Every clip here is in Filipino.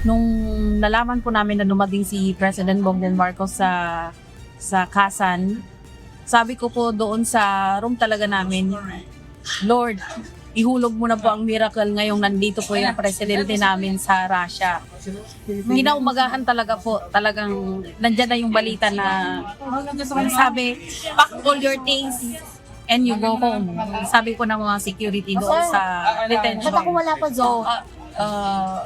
Nung nalaman po namin na dumating si President Bongbong Marcos sa Kasan, sabi ko po doon sa room talaga namin, Lord, ihulog mo na po ang miracle ngayong nandito po yung presidente namin sa Russia. Ginaumagahan talaga po, talagang nandyan na yung balita na sabi, pack all your things and you go home. Sabi ko ng mga security doon sa detention. Ba't ako wala pa So,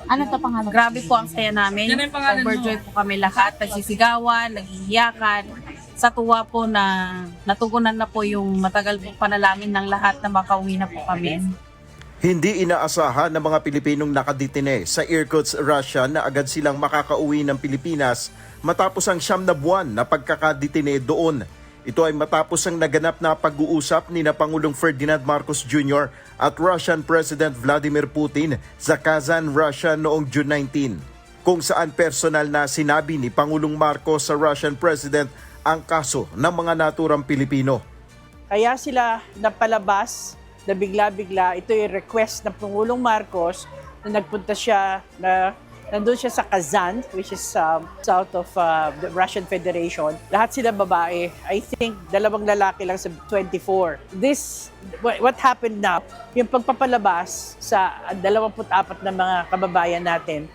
Ano to pangalan? grabe po ang saya namin. Overjoyed po kami lahat. Nagsisigawan, naghihiyakan. Sa tuwa po na natugunan na po yung matagal po panalangin ng lahat na makauwi na po kami. Hindi inaasahan ng mga Pilipinong nakadetine sa Irkutsk, Russia na agad silang makakauwi ng Pilipinas matapos ang 9 na buwan na pagkakadetine doon. Ito ay matapos ang naganap na pag-uusap ni Pangulong Ferdinand Marcos Jr. at Russian President Vladimir Putin sa Kazan, Russia noong June 19, kung saan personal na sinabi ni Pangulong Marcos sa Russian President ang kaso ng mga naturang Pilipino. Kaya sila napalabas na bigla-bigla. Ito yung request ng Pangulong Marcos na nagpunta siya, nandun siya sa Kazan, which is south of the Russian Federation. Lahat sila babae. I think 2 lalaki lang sa 24. What happened now, yung pagpapalabas sa 24 na mga kababayan natin,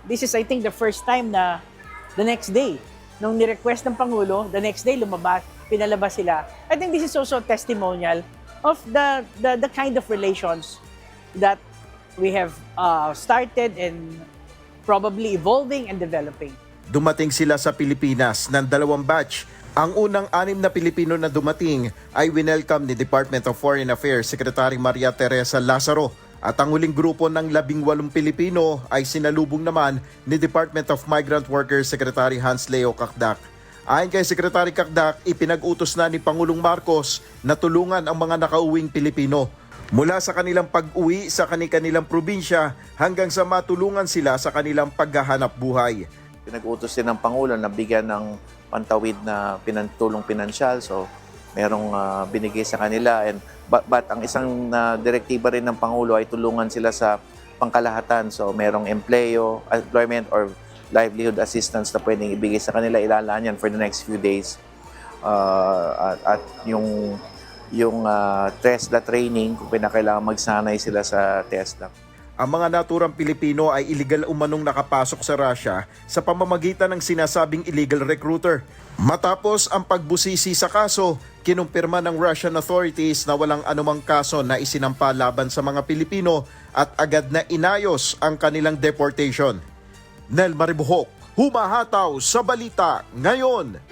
this is I think the first time na the next day, nung ni-request ng Pangulo, the next day lumabas, pinalabas sila. I think this is also testimonial of the kind of relations that we have started and probably evolving and developing. Dumating sila sa Pilipinas ng 2 batch. Ang unang 6 na Pilipino na dumating ay winelcome ni Department of Foreign Affairs Secretary Maria Teresa Lazaro. At ang huling grupo ng 18 Pilipino ay sinalubong naman ni Department of Migrant Workers Secretary Hans Leo Kakdak. Ayon kay Secretary Kakdak, ipinag-utos na ni Pangulong Marcos na tulungan ang mga nakauwing Pilipino mula sa kanilang pag-uwi sa kanilang probinsya hanggang sa matulungan sila sa kanilang paghahanap buhay. Pinag-utos din ng Pangulo na bigyan ng pantawid na tulong pinansyal. So, merong binigay sa kanila. But ang isang direktiba rin ng Pangulo ay tulungan sila sa pangkalahatan. So, merong employment or livelihood assistance na pwedeng ibigay sa kanila. Ilalaan yan for the next few days. At yung TESDA training, kung pinakailangan magsanay sila sa TESDA. Ang mga naturang Pilipino ay illegal umanong nakapasok sa Russia sa pamamagitan ng sinasabing illegal recruiter. Matapos ang pagbusisi sa kaso, kinumpirma ng Russian authorities na walang anumang kaso na isinampa laban sa mga Pilipino at agad na inayos ang kanilang deportation. Nel Maribuhok, humahataw sa balita ngayon.